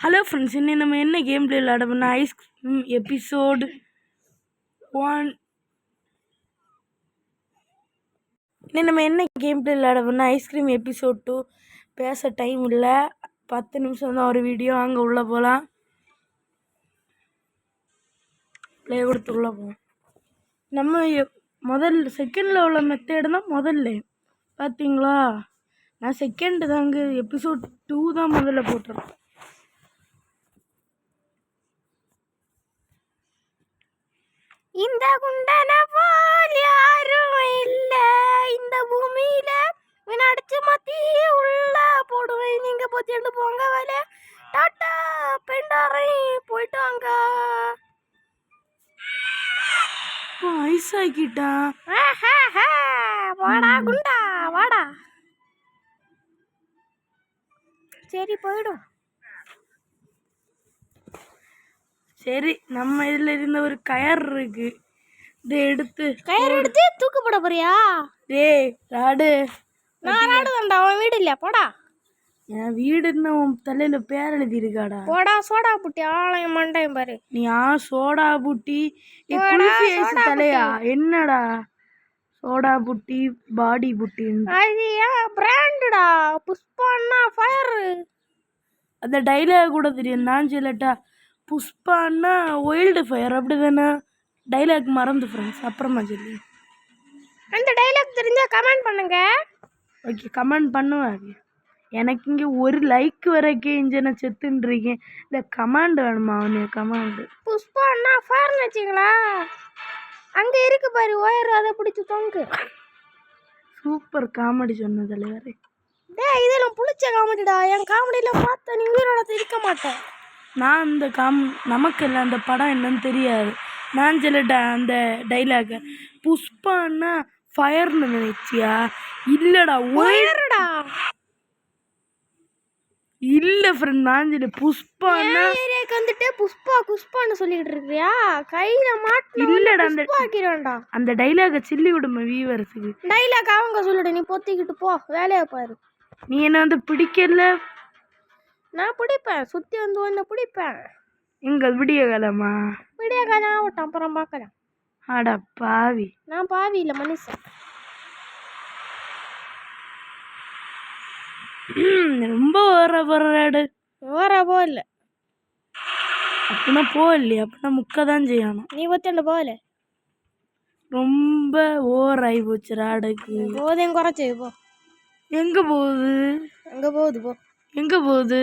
Hello friends, இன்னும் நம்ம என்ன கேம் பிளே விளையாட போனால் ஐஸ்கிரீம் எபிசோடு 1. இன்னும் நம்ம என்ன கேம் பிளே விளையாட போனால் ஐஸ்கிரீம் எபிசோட் 2. பேச டைம் இல்லை, 10 நிமிஷம் தான் ஒரு வீடியோ. அங்கே உள்ளே போகலாம். ப்ளே கொடுத்து உள்ளே போவோம். நம்ம செகண்டில் உள்ள மெத்தேடு தான் முதல்ல பார்த்தீங்களா. நான் செகண்டு தாங்க, எபிசோட் 2 தான் முதல்ல போட்டுருக்கேன். இந்த குண்டன போல் யாரும் இல்ல இந்த பூமியில, அடிச்சு மாத்தி உள்ள போடுவேன். நீங்க போத்திட்டு போங்க வேலை. டாட்டா பெண்டாரை போயிட்டு வாங்க. ஐஸ் ஆக்கிட்டா. வாடா குண்டா வாடா. சரி போயிடும். சரி, நம்ம இதில் இருந்த ஒரு கயர் இருக்கு, இதை எடுத்து தூக்கு போட போறியா? டேய் ராடு, நான் ராடு தான்டா, அவன் வீடு இல்லையா? போடா. என் வீடுன்னு உன் தலையில பேர் எழுதி இருக்காடா. போடா சோடா புட்டி, ஆலயம் மண்டையும் பாரு. நீ சோடா புட்டி தலையா? என்னடா சோடா புட்டி பாடி புட்டி? அது ஏன் பிராண்டுடா, புஷ்பான்னா ஃபயர். அந்த டைலாக் கூட தெரியும் தான் சொல்லட்டா. புஷ்பான்னா ஒயில்டு ஃபயர், அப்படி தானே? டைலாக் மறந்து ஃப்ரெண்ட்ஸ், அப்புறமா சொல்லி. அந்த டைலாக் தெரிஞ்சால் கமெண்ட் பண்ணுங்க. ஓகே, கமெண்ட் பண்ணுவேன். எனக்கு இங்கே ஒரு லைக் வரைக்கும் இங்கே நான் செத்துன்றிருக்கேன். இல்லை கமாண்ட் வேணுமா? அவனுக்கு கமாண்டு. புஷ்பான்னா ஃபயர்னு வச்சிங்களா? அங்கே இருக்கு பாரு ஒயர், அதை பிடிச்சி தொங்கு. சூப்பர் காமெடி சொன்ன தலைவரே. இதெல்லாம் புளிச்ச காமெடிடா. என் காமெடியெலாம் பார்த்தா நீ உயிரோட இருக்க மாட்டேன். நான் அந்த நமக்கு இல்லை அந்த படம் என்னன்னு தெரியாது. நான் சொல்லிட்டேன் அந்த டைலாக. புஷ்பான்னா ஃபயர்னு நினைச்சியா? இல்லைடா ஒயர்டா. இல்லை ஃப்ரெண்ட், நான் சொல்லி புஷ்பான்னா ஏரியாவுக்கு வந்துட்டு புஷ்பான்னு சொல்லிட்டு இருக்கியா? கையில மாட்டு. இல்லைடா, அந்த டைலாக சில்லி விடுமா வீவர்ஸுக்கு. டைலாக் அவங்க சொல்லிடு, நீ பொத்திக்கிட்டு போ, வேலையை பாரு. நீ என்ன வந்து பிடிக்கல? நான் பிடிப்பேன், சுற்றி வந்து ஒன்று பிடிப்பேன். எங்க விடிய காலமா? விடிய காலம் ஆகட்டும், அப்புறம் பார்க்கலாம். ஆடா பாவி. நான் பாவி இல்லை, மனுஷன். ரொம்ப ஓரடு ஓரபோ இல்லை. அப்படின்னா போகலையா? அப்படின்னா முக்க தான் செய்யணும். நீ பத்தண்டு போகல, ரொம்ப ஓவர் ஆகி போச்சு ராடுக்கு. போதையும் குறைச்சி போ. எங்கே போகுது? அங்கே போகுது போ. எங்கே போகுது?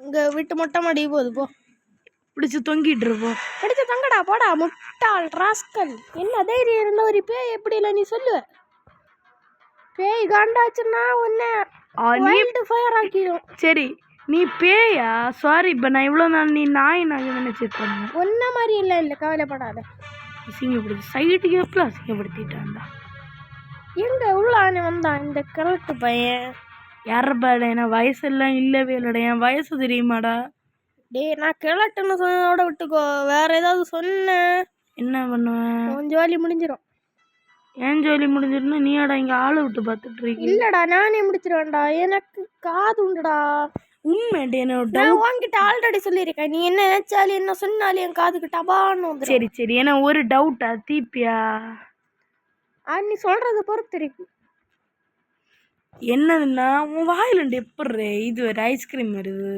இங்கே வீட்டு மொட்டை மாடி போகுது போ. பிடிச்சி தொங்கிட்டு இருப்போம். பிடிச்சி தொங்கடா போடா முட்டாள் ராஸ்கல். என்ன தைரியம் இருந்த ஒரு பேய் எப்படி இல்லை நீ சொல்லுவ? பேய் காண்டாச்சுன்னா ஒன்று ஃபயர் ஆக்கிடும். சரி, நீ பேயா? சாரி, இப்போ நான் இவ்வளோ நாள் நீ நாய் நாங்கள் நினச்சிட்டு இருந்தேன். ஒன்றை மாதிரி இல்லை, கவலைப்படாத. அசிங்கப்படுத்தி சைடு கேப்பில் அசிங்கப்படுத்திட்டான்டா. எங்கே உள்ளானே வந்தான் இந்த கரெக்டு பையன்? யாரப்பாடா? என்ன வயசெல்லாம் இல்லவே இல்லைடா. என் வயசு தெரியுமாடா? டேய், நான் கிழட்டுன்னு சொன்னதோட விட்டுக்கோ. வேற ஏதாவது சொன்னேன் என்ன பண்ணுவேன்? உன் ஜோலி முடிஞ்சிடும். ஏன் ஜோலி முடிஞ்சிடும்னா நீயாடா இங்கே ஆளை விட்டு பார்த்துட்டு இருக்கீங்க? இல்லைடா, நானே முடிச்சிருவேன்டா. எனக்கு காது உண்டுடா. உண்மைண்டே, என்னோட உன்கிட்ட ஆல்ரெடி சொல்லியிருக்கேன். நீ என்ன நினைச்சாலும் என்ன சொன்னாலும் என் காதுக்கு டபான்னு வந்து. சரி சரி, ஏன்னா ஒரு டவுட்டா தீப்பியா? நீ சொல்றது பொறுத்து இருக்கு. என்னதுன்னா உன் வாயிலண்டு எப்படி இது ஒரு ஐஸ்கிரீம் வருது?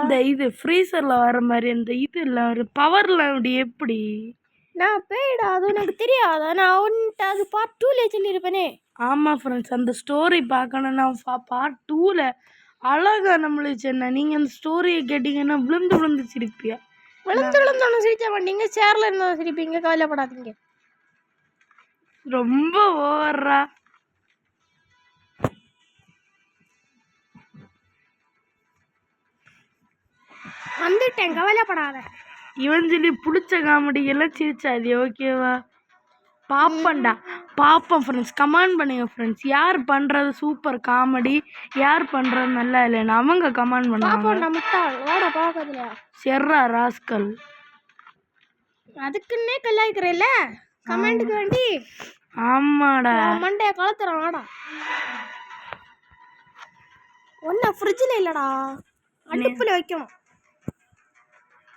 இந்த இது ஃப்ரீசரில் வர மாதிரி அந்த இது இல்லை ஒரு பவரில் அப்படி எப்படி? நான் பேய்டா, அது எனக்கு தெரியாதா? நான் அவன்கிட்ட அது பார்ட் 2ல சொல்லியிருப்பேனே. ஆமாம் ஃப்ரெண்ட்ஸ், அந்த ஸ்டோரி பார்க்கணுன்னா பார்ட் 2ல அழகா நம்மளுக்கு சொன்ன. நீங்கள் அந்த ஸ்டோரியை கேட்டிங்கன்னா விழுந்து சிரிப்பியா? விழுந்து ஒன்றும் சிரிக்க மாட்டீங்க, சேரில் இருந்தால் சிரிப்பீங்க. கவலைப்படாதீங்க. ரொம்ப ஓவரா வந்துட்டேன், கவலைப்படாத. இவன் சொல்லி பிடிச்ச காமெடியெல்லாம் சிரிச்சாது. ஓகேவா? பாப்பண்டா பாப்போம் ஃப்ரெண்ட்ஸ். கமெண்ட் பண்ணுங்க ஃப்ரெண்ட்ஸ், யார் பண்ணுறது சூப்பர் காமெடி, யார் பண்ணுறது நல்லா இல்லைன்னு அவங்க கமெண்ட் பண்ணுவாங்க. செர்ரா ராஸ்கல், அதுக்குன்னே கலாய்க்கிறேல்ல கமெண்ட்டுக்கு வேண்டி. ஆமாடா, மண்டைய கலத்துறான். வாடா, ஒன்றும் ஃப்ரிட்ஜில் இல்லைடா, அடுப்பில் வைக்கணும்.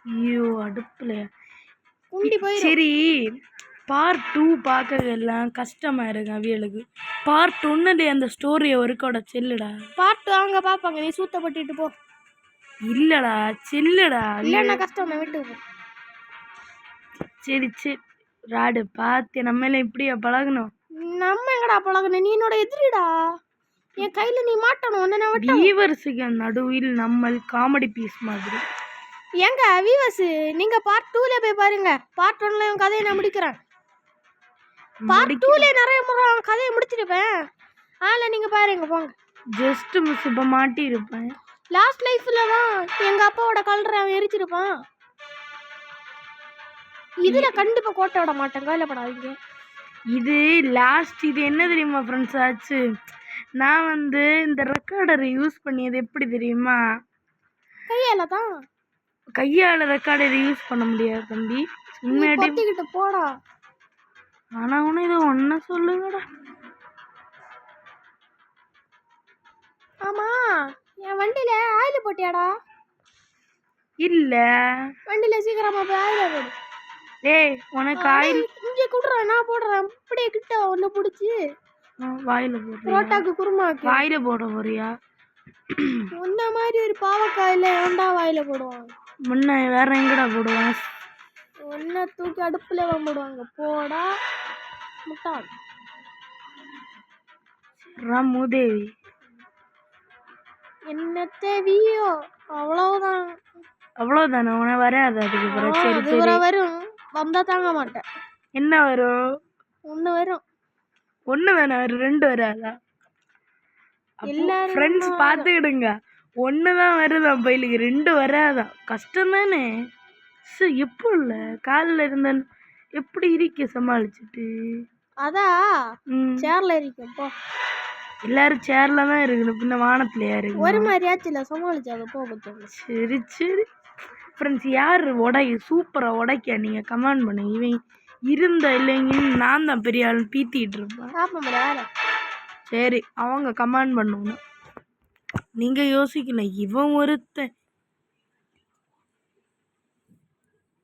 ஐயோ அடுப்புல குண்டி போய் சரி. பார்ட் 2 பார்க்க எல்லாம் கஷ்டமா இருக்கு அவியலுக்கு. பார்ட் 1 அந்த ஸ்டோரியை ஒருக்கோட செல்லுடா. பார்ட் 2 அவங்க பாப்பாங்க, நீ சூத்தப்பட்டுட்டு போ. இல்லடா செல்லுடா. இல்லன்னா கஷ்டம் தான், விட்டு போ. சரி சரி ராடு பார்த்து நம்ம எல்லாம் இப்படியா பழகணும்? நம்ம எங்கடா பழகணும், நீ என்னோட எதிரிடா. என் கையில நீ மாட்டணும். உன்ன வீவர்ஸுக்கு நடுவில் நம்ம காமெடி பீஸ் மாதிரி. ஏங்க வீவர்ஸ், நீங்க பார்ட் 2ல போய் பாருங்க. பார்ட் 1ல என் கதையை நான் முடிக்கிறேன். பார்ட் 2ல நிறைய முறை கதையை முடிச்சிருப்பேன். ஆல நீங்க பாருங்க போங்க. ஜஸ்ட் மிஸ் இப்ப மாட்டி இருப்பேன். லாஸ்ட் லைஃப்ல தான் எங்க அப்பாவோட கலரை அவன் எரிச்சிருப்பான். இதுல கண்டிப்பா கோட்டை விட மாட்டேன், கவலைப்படாதீங்க. இது லாஸ்ட். இது என்ன தெரியுமா ஃப்ரெண்ட்ஸ் ஆச்சு, நான் வந்து இந்த ரெக்கார்டரை யூஸ் பண்ணியது எப்படி தெரியுமா? கையால தான். கையால ரெக்கார்டரை யூஸ் பண்ண முடியாது தம்பி, உண்மையாட்டி போடா. ஆனா ஒண்ணு இது ஒன்ன சொல்லுங்கடா. ஆமா, என் வண்டியில ஆயில் போட்டியாடா? இல்ல. வண்டியில சீக்கிரமா போய் ஆயில் போடு. ஏய் உனக்கு ஆயில் இங்க குடுறேன், நான் போடுறேன். அப்படியே கிட்ட ஒண்ணு புடிச்சு வாயில போடுறியா? ரோட்டாக்கு குருமாக்கு வாயில போட போறியா? உன்ன மாதிரி ஒரு பாவக்காயில ஏன்டா வாயில போடுவாங்க? முன்ன வேற எங்கடா போடுவாங்க? ஒன்ன தூக்கி அடுப்புல போடுவாங்க. போடா முட்டாள் மூதேவி. என்ன தேவியோ அவ்வளவுதான். அவ்வளவுதானே? உன வராது அதுக்கு பிறகு? வரும், வந்தா தாங்க மாட்டேன். என்ன வரும்? ஒண்ணு வரும். ஒண்ணு வேணாம், 2 வராதா? ஃப்ரெண்ட்ஸ் பார்த்துக்கிடுங்க, 1 தான் வருதான் பயிலுக்கு, 2 வராதான். கஷ்டம் தானே. எப்போ இல்ல காலில் இருந்த எப்படி இருக்க சமாளிச்சுட்டு? அதான் சேர்ல இருக்கேன் போ. எல்லாரும் சேர்ல தான் இருக்கணும், பின்ன வானத்துலயா இருக்கு? ஒரு மாதிரியாச்சும் சமாளிச்சாங்க போக. சரி சரி ஃப்ரெண்ட்ஸ், யார் சூப்பராக உடைக்க நீங்கள் கமெண்ட் பண்ணுங்க. இவன் இருந்த இல்லைங்கன்னு நான் தான் பெரிய ஆள் பீத்திட்டு இருப்பேன். சரி அவங்க கமெண்ட் பண்ணுவோம், நீங்கள் யோசிக்கணும். இவன் ஒருத்தன்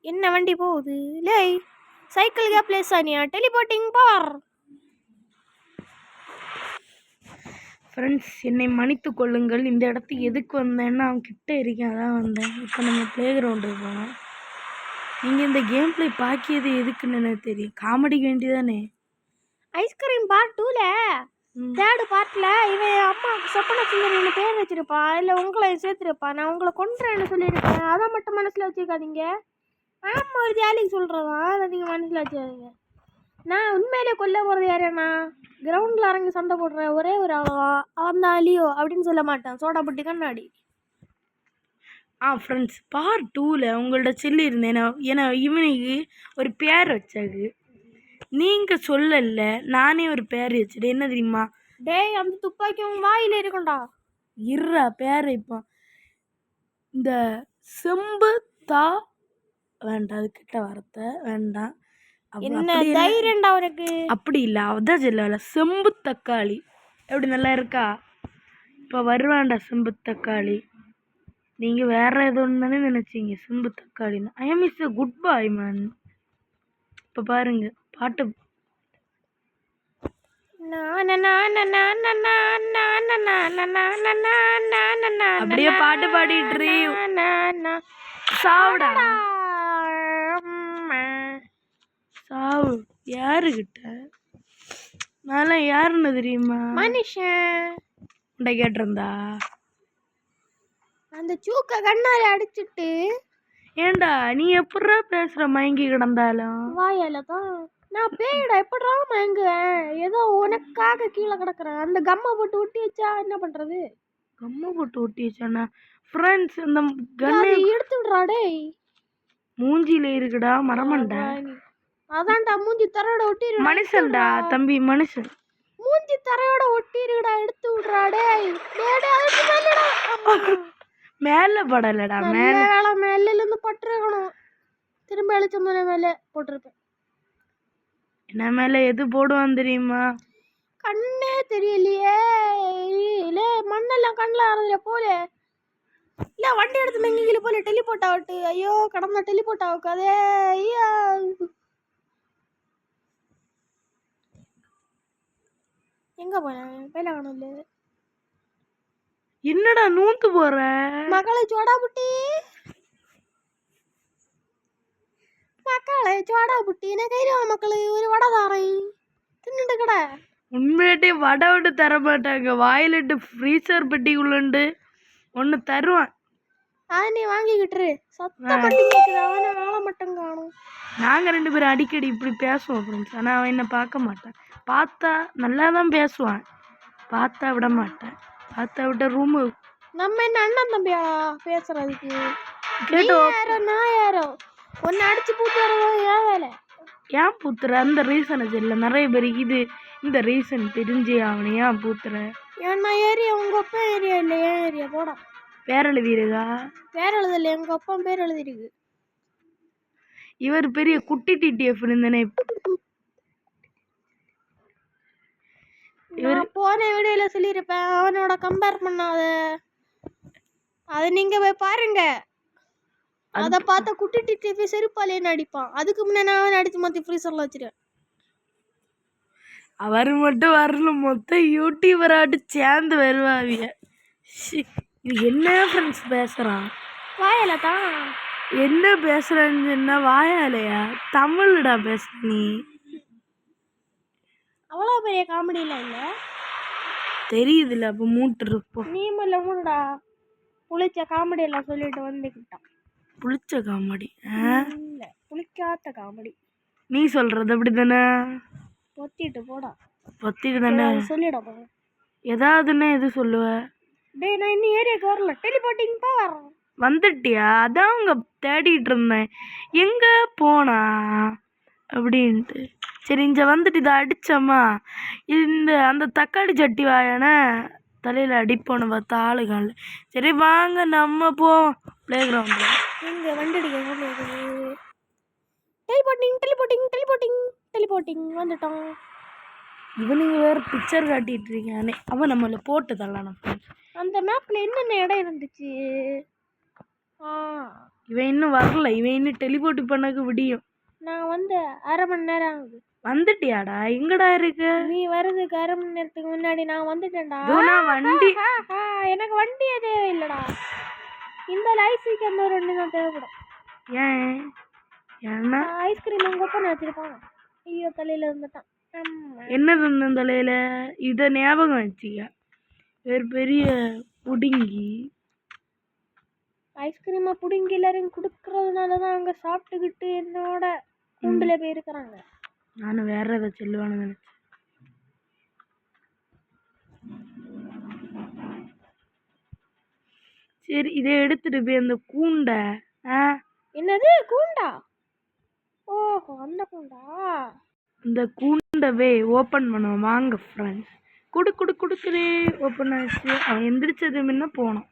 என்ன வண்டி போகுது? லே சைக்கிள் கே பிளேஸ் ஆனியா டெலிபோர்ட்டிங் பவர். ஃப்ரெண்ட்ஸ் என்னை மன்னித்து கொள்ளுங்கள், இந்த இடத்துக்கு எதுக்கு வந்தேன்னா அவன் கிட்ட இருக்கேன், அதான் வந்தேன். இப்போ நம்ம ப்ளே கிரவுண்டு போனோம். நீங்கள் இந்த கேம் பிளே பாக்கியது எதுக்குன்னு எனக்கு தெரியும், காமெடிக்கு வேண்டியதானே. ஐஸ்கிரீம் பார்ட் 2ல 3rd பார்ட்ல இவன் அம்மாவுக்கு சொப்பன சுந்தரின்னு பேர் வச்சிருப்பான். இல்லை உங்களை சேர்த்துருப்பான். நான் உங்களை கொண்டுறேன்னு சொல்லியிருப்பேன். அதை மட்டும் மனசில் வச்சுக்காதீங்க. ஆமாம், ஒரு ஜாலிக்கு சொல்கிறதா, அதை நீங்கள் மனசில் வச்சுக்காதீங்க. நான் உண்மையிலே கொல்ல போகிறது யாரேண்ணா, கிரவுண்டில் இறங்கி சண்டை போடுற ஒரே ஒரு ஆளவா, அவன் தான் அலியோ அப்படின்னு சொல்ல மாட்டான். சோடா புட்டி கண்ணாடி. ஃப்ரெண்ட்ஸ் பார்ட் 2ல உங்கள்ட்ட சொல்லியிருந்தேன், ஏன்னா இவனுக்கு ஒரு பேர் வச்சாது, நீங்கள் சொல்லல, நானே ஒரு பேர் வச்சுட்டேன். என்ன தெரியுமா? டேய் அந்த துப்பாக்கி உன் வாயில் இருக்கும்டா. இருறா பேர் இப்போ இந்த செம்பு தா வேண்டாம், அது கிட்ட வார்த்தை வேண்டாம். என்ன தைரியம்டா உனக்கு? அப்படி இல்லை, அவதான் சொல்லல. செம்பு தக்காளி எப்படி நல்லா இருக்கா? இப்போ வருவான்டா செம்பு தக்காளி. நீங்கள் வேற ஏதோ ஒன்று நினச்சிங்க, செம்பு தக்காளின்னு. I am is a good boy man. இப்போ பாருங்க பாட்டு. அப்படியே பாட்டு பாடிட்டு சாவுடா. சாவு யாருக்கிட்ட? நான் யாருன்னு தெரியுமா? மனுஷன் உண்ட கேட்டிருந்தா அந்த சூக்க கண்ணால அடிச்சுட்டு. ஏண்டா நீ எப்படா பேசுற மயங்கி கிடந்தாலும்? வாயால தான். நான் பேயடா எப்படா மயங்குவேன்? ஏதோ உனக்காக கீழே கிடக்குறேன். அந்த கம்மை போட்டு ஒட்டி வச்சா என்ன பண்றது? கம்மை போட்டு ஒட்டி வச்சானா? ஃப்ரெண்ட்ஸ் இந்த கண்ணை எடுத்து விடுறா. டேய் மூஞ்சில இருக்குடா மரமண்டா. அதான்டா மூஞ்சி தரையோட ஒட்டிரு. மனுஷன்டா தம்பி, மனுஷன். மூஞ்சி தரையோட ஒட்டிருடா, எடுத்து விடுறா. டேய் மேல படலடா, மேல மேல இருந்து பட்டிருக்கணும். திரும்ப எழுச்சந்தோட மேல போட்டிருப்பேன். என்ன மேல எது போடுவான் தெரியுமா? கண்ணே தெரியலையே. இல்ல மண்ணெல்லாம் கண்ணில் அறதுல போல. இல்ல வண்டி எடுத்து எங்கேயும் போல டெலிபோர்ட் ஆகட்டு. ஐயோ கடந்த டெலிபோர்ட் ஆகாதே. ஐயா எங்க போனேன் பேல காணல. என்னடா நூந்து போற மக்களை சோடா புட்டி, മക്കളെ ചോടാ പുട്ടീനെ കയ്യിലോ മക്കള് ഒരു വട താറേ തിന്നിട്ട് കട. உண்மையாட்டே வடை விட்டு தர மாட்டாங்க. வாயிலிட்டு ஃப்ரீசர் பெட்டிக்குள்ளண்டு ஒன்று தருவான். அதை நீ வாங்கிக்கிட்டுரு. சத்த பட்டி கேட்குது. அவனை ஆளை மட்டும் காணும். நாங்கள் 2 பேரும் அடிக்கடி இப்படி பேசுவோம் ஃப்ரெண்ட்ஸ். ஆனால் அவன் என்ன பார்க்க மாட்டான். பார்த்தா நல்லா தான் பேசுவான், பார்த்தா விட மாட்டேன். பார்த்தா விட்ட ரூமு. நம்ம என்ன அண்ணன் தம்பியா பேசுறதுக்கு? கேட்டோ யாரோ நான் யாரோ ஒன்னு அடிச்சு பூத்து வரவோ ஏன் வேலை? ஏன் பூத்துற? அந்த ரீசனை தெரியல. நிறைய பேருக்கு இது இந்த ரீசன் தெரிஞ்சு அவனை ஏன் பூத்துற? ஏன்னா ஏரியா உங்க அப்பா ஏரியா இல்லை, ஏன் ஏரியா போடா. பேர் எழுதிருக்கா? பேர் எழுதல, எங்க அப்பா பேர் எழுதிருக்கு. இவர் பெரிய குட்டி டிடிஎஃப் இருந்தனே. நான் போன வீடியோல சொல்லியிருப்பேன், அவனோட கம்பேர் பண்ணாத. அதை நீங்க போய் பாருங்க. அதை பார்த்த குட்டி டிடிஎஃப் செருப்பாலேன்னு அடிப்பான். அதுக்கு முன்னே நான் அடிச்சு மாற்றி ஃப்ரீசர்ல வச்சிருக்கேன். அவர் மட்டும் வரல, மொத்தம் யூடியூபராட்டு சேர்ந்து வருவாவிய. இது என்ன ஃப்ரெண்ட்ஸ் பேசுகிறான்? வாயில தான் என்ன பேசுகிறான்னு சொன்னால் வாயாலையா? தமிழ்டா பேச. நீ அவ்வளோ பெரிய காமெடியில் இல்லை தெரியுதுல்ல. அப்போ மூட்டு இருப்போம். நீ மல்ல மூடா புளிச்ச காமெடி எல்லாம் சொல்லிட்டு வந்துக்கிட்டான். புளிச்ச காமெடி இல்லை, புளிக்காத்த காமெடி. நீ சொல்கிறது அப்படி தானே? பொத்திட்டு போடா. பொத்திட்டு தானே சொல்லிட போங்க. ஏதாவதுன்னா எது சொல்லுவ? டேய் நான் இன்னும் ஏரியாவுக்கு வரல, டெலிபோர்ட்டிங் பவர். வந்துட்டியா? அதான் அவங்க தேடிட்டு இருந்தேன் எங்கே போனா அப்படின்ட்டு. சரி இங்கே வந்துட்டு இதை அடித்தம்மா. இந்த அந்த தக்காளி சட்டி வாயானே தலையில் அடிப்போன்னு பார்த்தா ஆளுகள். சரி வாங்க நம்ம போவோம் ப்ளே கிரவுண்டில். எங்கே வண்டி அடிக்க டெலிபோர்ட்டிங் டெலிபோர்ட்டிங் டெலிபோர்ட்டிங் டெலிபோர்ட்டிங் வந்துட்டோம். இவனுங்க வேறு பிக்சர் காட்டிகிட்டு இருக்கானே. அவன் நம்மளை போட்டு தரலாம். அந்த மேப்பில் என்னென்ன இடம் இருந்துச்சு? இவன் இன்னும் வரல. இவன் இன்னும் டெலிபோர்ட் பண்ணக்கு விடியும். நான் வந்து 1/2 மணி நேரம் ஆகுது. வந்துட்டியாடா? எங்கடா இருக்கு? நீ வர்றதுக்கு 1/2 மணி நேரத்துக்கு முன்னாடி நான் வந்துட்டேன்டா. வண்டி எனக்கு வண்டி தேவை இல்லைடா. இந்த ஐஸ்கிரீம் அந்த 2 தான் தேவைப்படும். ஏன்? ஏன்னா ஐஸ்கிரீம் உங்க அப்பா வச்சிருப்பான். ஐயோ தலையில இருந்துட்டான். என்னது இந்த தலையில? இதை ஞாபகம் வச்சுக்க. வேறு பெரிய புடுங்கி ஐஸ்கிரீமை புடுங்கி எல்லாரும் கொடுக்கறதுனால தான் அங்கே சாப்பிட்டுக்கிட்டு என்னோட கூண்டுல போயிருக்கிறாங்க. நானும் வேற எதை சொல்லுவானு நினைச்சேன். சரி இதை எடுத்துட்டு போய் அந்த கூண்டை. என்னது கூண்டா? ஓஹோ அந்த கூண்டா. இந்த கூண்டவே ஓப்பன் பண்ணுவோம் வாங்க ஃப்ரெண்ட்ஸ். கொடுக்குறே ஓப்பன் ஆச்சு. அவன் எந்திரிச்சது முன்ன போனோம்.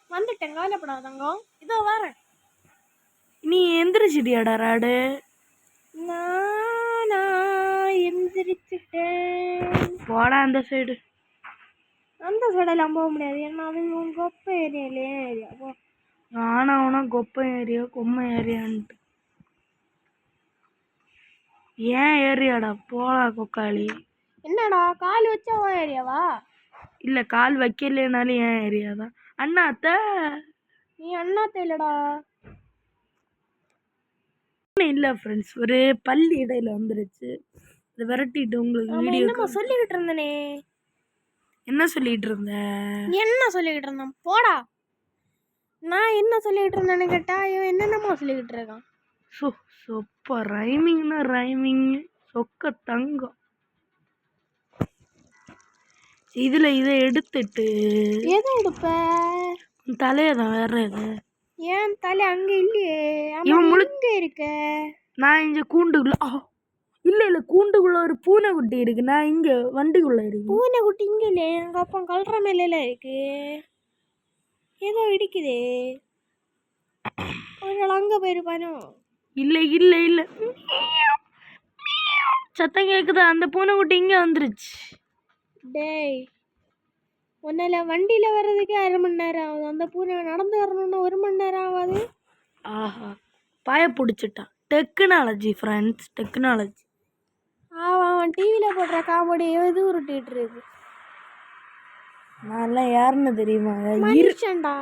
வந்துட்டேன், கவலைப்படாதங்க. இதோ வரேன். நீ எந்திரிச்சிட்டியாடா ராடு? நானா எந்திரிச்சிட்டேன். போடா அந்த சைடு. அந்த சைடெல்லாம் போக முடியாது, ஏன்னா அது உங்க கொப்பை ஏரியாலே ஏரியா. போ நானா கொப்பை ஏரியா கொம்மை ஏரியான்ட்டு. ஏன் ஏரியாடா? போடா கொக்காளி. என்னடா கால் வச்சா ஏரியாவா? இல்லை கால் வைக்கலனாலும் ஏன் ஏரியா தான். அண்ணாத்த நீ அண்ணாத்த இல்லடா. இல்லை ஃப்ரெண்ட்ஸ், ஒரு பள்ளி இடையில வந்துருச்சு. இதை விரட்டிட்டு உங்களுக்கு வீடியோ. என்னமா சொல்லிக்கிட்டு இருந்தனே? என்ன சொல்லிட்டு இருந்த? என்ன சொல்லிக்கிட்டு இருந்தேன்? போடா. நான் என்ன சொல்லிக்கிட்டு இருந்தேன்னு கேட்டா இவன் என்னென்னமா சொல்லிக்கிட்டு இருக்கான். சொப்ப ரைமிங்னா ரைமிங் சொக்க தங்கம். இதுல இதை எடுத்துட்டு எதை எடுப்ப? தலையதான் வேற எது? ஏன் தலை அங்க இல்லையே? இவன் முழுக்க இருக்க. நான் இங்க கூண்டுக்குள்ள. இல்ல கூண்டுக்குள்ள ஒரு பூனைக்குட்டி இருக்கு. நான் இங்க வண்டிக்குள்ள இருக்கு. பூனைக்குட்டி இங்க இல்ல, எங்க அப்பா கல்ற மேல இருக்கு. ஏதோ இடிக்குதே. ஒரு அங்க போயிருப்பானோ? இல்ல சத்தம் கேக்குதா? அந்த பூனைக்குட்டி இங்க வந்துருச்சு. டேய் ஒன்றில் வண்டியில் வர்றதுக்கே 1/2 மணி நேரம் ஆகுது, அந்த பூனை நடந்து வரணும்னா 1 மணி நேரம் ஆகாது. ஆஹா பாய பிடிச்சிட்டான். Technology friends, technology. அவன் டிவியில் போடுற காமெடி இது உருட்டிட்டு இருக்கு. நான்லாம் யாருன்னு தெரியுமா? மனுஷன்டா.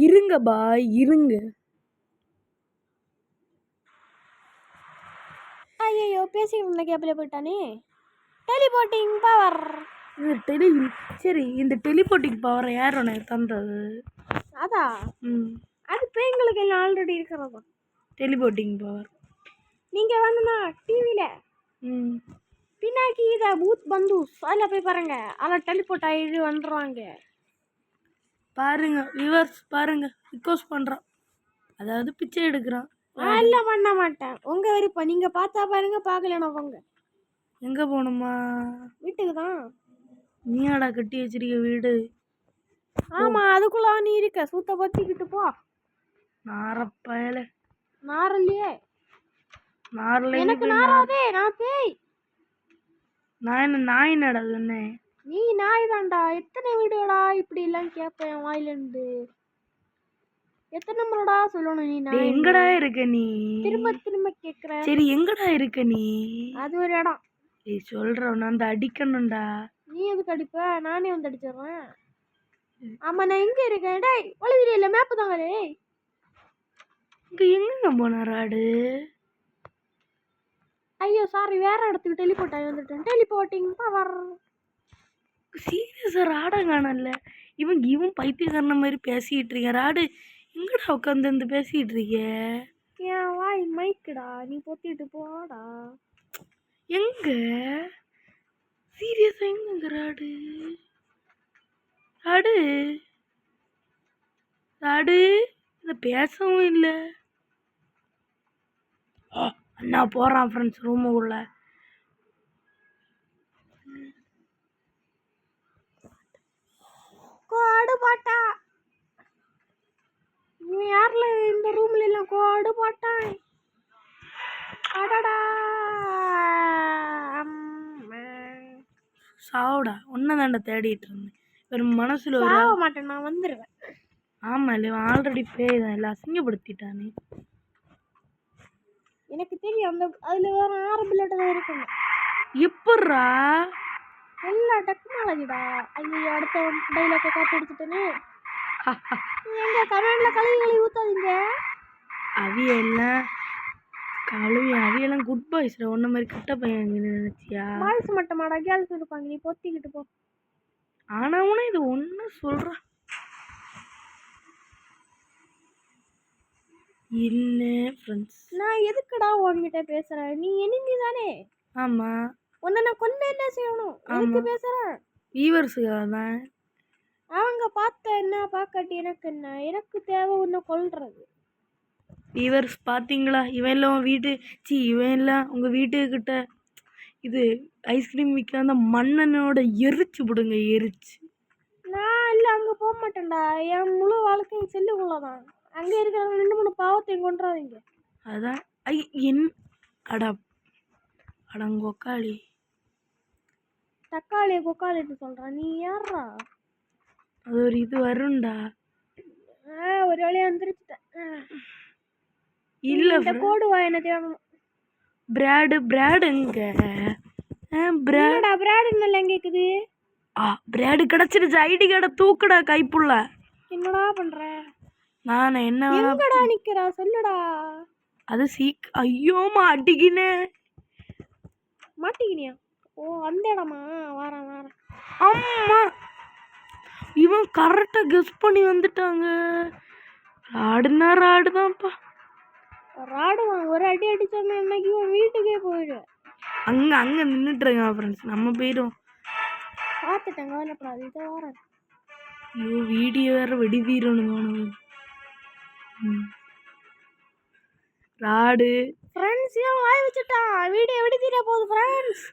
இருங்க பாய் இருங்க. ஐயோ பேசிக்கிட்டு இருந்த கேப்பில் போயிட்டானே. Teleporting power. சரி, இந்த டெலிபோர்ட்டிங் பவர் யார் உனக்கு தந்தது? அதா அது பேய்களுக்கு எல்லாம் ஆல்ரெடி இருக்கிறதா டெலிபோர்ட்டிங் பவர். நீங்கள் வந்துண்ணா டிவியில் பின்னாக்கி இதை பூத் பந்தூஸ் அதில் போய் பாருங்க, அதில் டெலிபோர்ட் ஆகிட்டு வந்துடுவாங்க. பாருங்க வியூவர்ஸ், பாருங்க ரிக்வெஸ்ட் பண்ணுறான், அதாவது பிச்சை எடுக்கிறான். இல்லை பண்ண மாட்டேன், உங்கள் விருப்பம். நீங்கள் பார்த்தா பாருங்க, பார்க்கலன்னா போங்க. எங்கே போகணுமா? வீட்டுக்கு தான். நீயாடா கட்டி வச்சிருக்க வீடு? ஆமாம், அதுக்குள்ளே நீ இருக்க, சூத்த பற்றிக்கிட்டு போ. நாரப்பயல. நாரலையே. நாரல எனக்கு நாராதே, நான் பேய். நான் என்ன நாய் நட சொன்னேன்? நீ நாய் தான்டா. எத்தனை வீடுடா இப்படி எல்லாம் கேட்பேன் வாயிலிருந்து? எத்தனை முறைடா சொல்லணும் நீ நாய்? எங்கடா இருக்க நீ? திரும்ப திரும்ப கேட்குற. சரி எங்கடா இருக்க நீ? அது ஒரு இடம். சொல்கிறேன், நான் அந்த அடிக்கணும்டா. நீ எதுக்கு அடிப்ப? நானே வந்து அடிச்சிடுறேன். ஆமாம், நான் எங்கே இருக்கேன்? டேய் வழி தெரியல, மேப்பு தாங்க. டேய் இங்கே எங்கெங்க போன ராடு? ஐயோ சாரி, வேற இடத்துக்கு டெலிபோர்ட் ஆகி வந்துட்டேன். Teleporting power. சீரியஸாக ராடை காணல. இவன் பைத்தியக்காரன மாதிரி பேசிக்கிட்டு இருக்கேன். ராடு எங்கடா உட்காந்து வந்து பேசிக்கிட்டு இருக்க? ஏன் வாய் மைக்குடா, நீ பொத்திட்டு போடா. எங்க சீரியஸா எங்க ராடு? ராடு ராடு இதை பேசவும் இல்லை. அண்ணா போகிறான் ஃப்ரெண்ட்ஸ் ரூமுக்குள்ள. கோடு போட்டா இவன் யார்ல இந்த ரூம்ல எல்லாம் கோடு போட்டான்? அடடா சாவுடா, ஒன்னதாண்ட தேடிட்டு இருந்தேன். வெறும் மனசுல ஒரு சாவ மாட்டேன், நான் வந்துடுவேன். ஆமா இல்லை, இவன் ஆல்ரெடி பேய் தான், எல்லாம் அசிங்கப்படுத்திட்டானே. எனக்கு தெரியும், அந்த அதுல வேற 6 பில்லட் தான் இருக்கணும். எப்பட்றா? எல்லா டெக்னாலஜிடா. ஐயோ அடுத்த டைலாக காப்பி எடுத்துட்டேனே. எங்க கமெண்ட்ல கழுவி ஊத்தாதீங்க. அவியெல்லாம் குட் பாய்ஸ்ல ஒன்ன மாதிரி கட்ட பையன் நினைச்சியா? பாய்ஸ் மட்டுமாடா, கேர்ள்ஸ் இருப்பாங்க. நீ பொத்திக்கிட்டு போ. ஆனா இது ஒண்ணு சொல்ற இல்ல ஃப்ரெண்ட்ஸ். நான் எதுக்குடா உன்கிட்ட பேசுறேன்? நீ எனிமி தானே? ஆமா. உன்னை நான் கொல்ல என்ன செய்யணும்? எதுக்கு பேசுறேன்? வியூவர்ஸுக்காக தான். அவங்க பார்த்த என்ன பார்க்காட்டி எனக்கு என்ன? எனக்கு தேவை உன்னை கொல்றது. வியூவர்ஸ் பார்த்தீங்களா? இவன் எல்லாம் உங்கள் வீட்டுக்கிட்ட இது ஐஸ்கிரீம் விற்க அந்த மண்ணனோட எரிச்சு விடுங்க, எரிச்சு. நான் இல்லை, அங்கே போக மாட்டேன்டா. என் முழு வாழ்க்கையும் செல்லுக்குள்ளதான். அங்கே இருக்கிற 2-3 பாவத்தையும் கொண்டுறாதீங்க. அதான் அடங்கொக்காளி தக்காளியை கொக்காளிட்டு சொல்கிறான். நீ யாரா? அது ஒரு இது வரும்டா. ஒரு வழியாக வந்துருச்சுட்டேன். இல்லை இந்த கோடு வாயினை தேடணும். பிராடு எங்க? பிராடு என்னெல்லாம் கேட்குது? பிராடு கிடச்சிருச்சு. ஐடி கார்டை தூக்குடா கைப்புள்ள. என்னடா பண்ற? நான் என்ன எங்கடா நிக்கிறா சொல்லுடா. அது ஐயோ மாட்டிக்கினே. மாட்டிக்கினியா? ஓ அந்த இடமா? வாரேன். அம்மா இவன் கரெக்டாக கெஸ் பண்ணி வந்துட்டாங்க. ராடு தான்ப்பா. ராடுவான். ஒரு அடி அடிச்சோன்னா இன்னைக்கு வீட்டுக்கே போயிடுவேன். அங்கே நின்றுட்டுருங்க ஃப்ரெண்ட்ஸ், நம்ம போயிடும். பார்த்துட்டேன், கவலைப்படாது. இதை வரேன். ஐயோ வீடியோ வேற வெடிவீரணும். ராடு ஃப்ரெண்ட்ஸ் ஏன் வாய் வச்சுட்டான்? வீடியோ வெடித்தீர போகுது ஃப்ரெண்ட்ஸ்.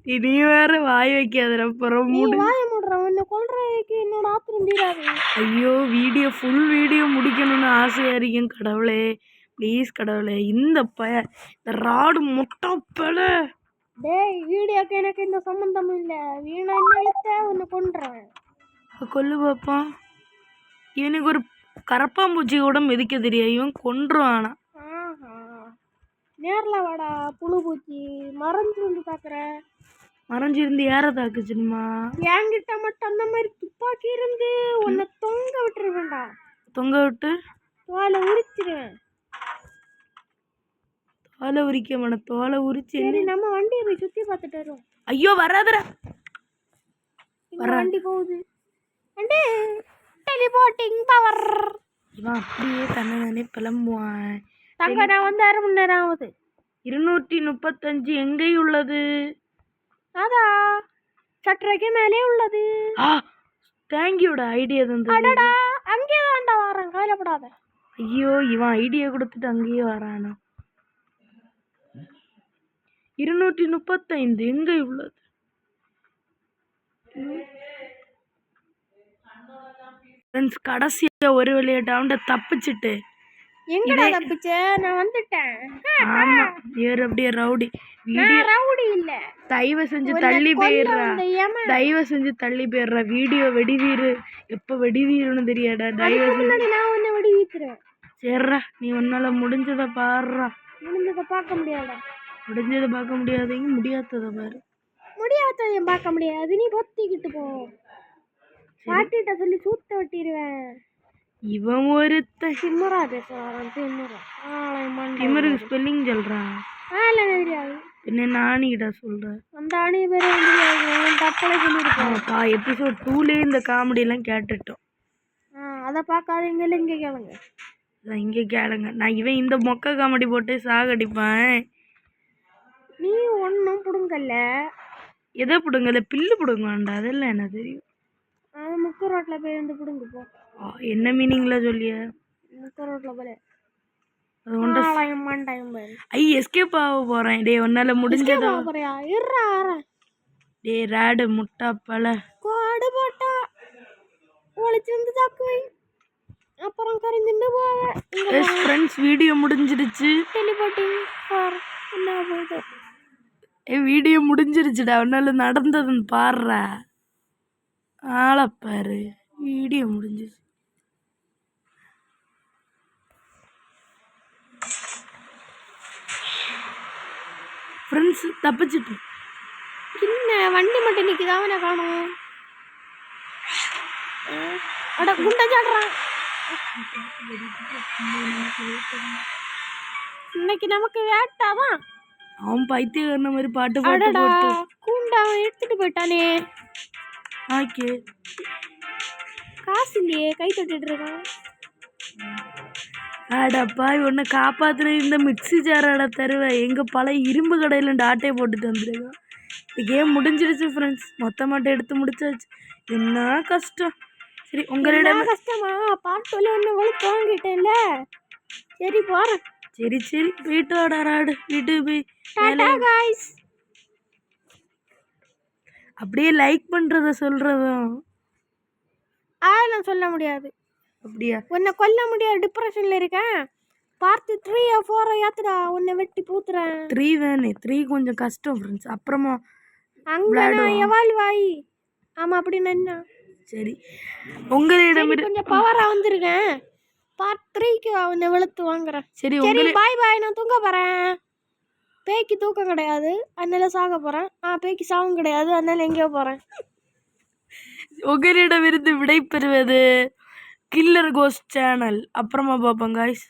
நீ வேற வாய் வைக்காத. வாய மூடுறான். என்ன கொல்றதுக்கு என்னோட ஆத்திரம் தீராது. ஐயோ ஃபுல் வீடியோ முடிக்கணும்னு ஆசையா இருக்கேன். கடவுளே ப்ளீஸ் கடவுளே, இந்த ராடு முட்டப்பல. டேய் வீடியோக்கு எனக்கு இந்த சம்பந்தம் இல்லை. வீணா என்ன எழுத்த உன்னை கொண்டுறேன். கொல்லு பார்ப்போம். இவனுக்கு ஒரு கரப்பாம்பூச்சி கூட மிதிக்க தெரியாது, இவன் கொன்றுவானா. நேரில் வாடா புழு பூச்சி மறைஞ்சு வந்து பார்க்குற. மறைஞ்சிருந்து யாரை தாக்குச்சுமா? என்கிட்ட மட்டும் அந்த மாதிரி துப்பாக்கி இருந்து உன்னை தொங்க விட்டுருவேண்டா. தொங்க விட்டு தோலை உரிச்சிருவேன். தோலை உரிக்க மாட்டேன், தோலை உரிச்சு. சரி நம்ம வண்டியை போய் சுற்றி பார்த்துட்டு வருவோம். ஐயோ வராதுடா. வண்டி போகுது. வண்டி டெலிபோர்ட்டிங் பவர். இவன் அப்படியே தன்னை கிளம்புவான். தங்க நான் வந்து 1/2 மணி நேரம் ஆகுது. 235 எங்கே உள்ளது? அதா சற்றரைக்கு மேலே உள்ளது. தேங்க்யூடா, ஐடியா தந்தது. அடடா அங்கேயே தான்டா வரேன், கவலைப்படாத. ஐயோ இவன் ஐடியா கொடுத்துட்டு அங்கேயே வரானா. 235 எங்கே உள்ளது? கடைசியா ஒரு வழியாட்ட தப்பிச்சுட்டு. எங்கடா தப்பிச்ச? நான் வந்துட்டேன். ஆமா ஏறு அப்படியே ரவுடி. ரவுடி இல்ல, தயவு செஞ்சு தள்ளி போயிடுறா. தயவு செஞ்சு தள்ளி போயிடுறா. வீடியோ வெடிவீரு. எப்ப வெடிவீருன்னு தெரியாடா. தயவு செஞ்சு நான் உன்னை வெடி வீத்துறேன். சரிடா, நீ உன்னால முடிஞ்சதை பாடுறா. முடிஞ்சதை பார்க்க முடியாதா? முடிஞ்சதை பார்க்க முடியாதீங்க, முடியாததை பாரு. முடியாததையும் பார்க்க முடியாது. நீ பொத்திக்கிட்டு போ. பாட்டிட்ட சொல்லி சூத்த வெட்டிடுவேன். இவன் ஒருத்தன் திமுறா பேசுறான். திமுருக்கு ஸ்பெல்லிங் சொல்றான். தெரியாது. பின்ன நானிகிட்ட சொல்றேன். அந்த அணி பேர் தப்பலை சொல்லிருக்கோம். எபிசோட் 2லே இந்த காமெடி எல்லாம் கேட்டுட்டோம். அதை பார்க்காதீங்க, இங்கே கேளுங்க. இங்கே கேளுங்க. நான் இவன் இந்த மொக்க காமெடி போட்டு சாகடிப்பேன். நீ ஒன்றும் பிடுங்கல்ல. எதை பிடுங்கல? பில்லு பிடுங்கண்டா. அதெல்லாம் என்ன தெரியும். அது முக்கு ரோட்டில் போய் வந்து பிடுங்க போ. என்ன மீனிங்ல சொல்லிய? முக்கு ரோட்டில் போல எஸ்கேப் ஆக போறேன். டே உன்னால முடிஞ்சதா? டே ராடு முட்டா பல கோடு போட்டா ஒளிச்சு வந்து தாக்குவை. அப்புறம் கரைஞ்சிட்டு போவேன். ஃப்ரெண்ட்ஸ் வீடியோ முடிஞ்சிருச்சு. வீடியோ முடிஞ்சிருச்சுடா. உன்னால நடந்ததுன்னு பாடுறா. ஆளப்பாரு. வீடியோ முடிஞ்சிருச்சு. ஃப்ரெண்ட்ஸ் தப்பிச்சிட்டு. என்ன வண்டி மட்டும் நிற்குது, அவனை காணும். அட குண்டை சாடுறான். இன்னைக்கு நமக்கு வேட்டாதான். அவன் பைத்தியக்காரன மாதிரி பாட்டு போட்டு கூண்டை அவன் எடுத்துட்டு போயிட்டானே. ஆக்கே காசு இல்லையே, கை தொட்டுட்டு இருக்கான். ஆடாப்பா உன்னை காப்பாத்துன இந்த மிக்சி ஜாராட தருவேன். எங்க பழைய இரும்பு கடையில டாட்டே போட்டுட்டு வந்துருக்கான். இந்த கேம் முடிஞ்சிருச்சு ஃப்ரெண்ட்ஸ். மொத்தமாட்ட எடுத்து முடிச்சாச்சு. என்ன கஷ்டம். சரி உங்களிடம் கஷ்டமா? பாட்டு ஒன்று வலுத்து வாங்கிட்டேன்ல. சரி போறேன். சரி சரி போயிட்டு வாடாராடு. வீட்டுக்கு போய் அப்படியே லைக் பண்றத சொல்றதும் அதெல்லாம் சொல்ல முடியாது. அப்படியா? உன்னை கொல்ல முடியாது, டிப்ரெஷன்ல இருக்கேன். பார்த்து 3 or 4 ஏத்துடா, உன்னை வெட்டி பூத்துறேன். 3 தானே? 3 கொஞ்சம் கஷ்டம் ஃப்ரெண்ட்ஸ். அப்புறமா அங்கே நான் எவால்வ் ஆகி. ஆமாம் அப்படின்னு என்ன. சரி உங்களிடம் கொஞ்சம் பவராக வந்திருக்கேன். பார்ட் 3க்கு உன்னை வெளுத்து வாங்குறேன். சரி சரி பாய் பாய். நான் தூங்க போகிறேன். பேய்க்கு தூக்கம் கிடையாது, அதனால சாக போகிறேன். பேய்க்கு சாவும் கிடையாது, அதனால எங்கேயோ போகிறேன். உங்களிடமிருந்து விடை பெறுவது கில்லர் கோஸ்ட் சேனல். அப்புறமா பார்ப்போம் காய்ஸ்.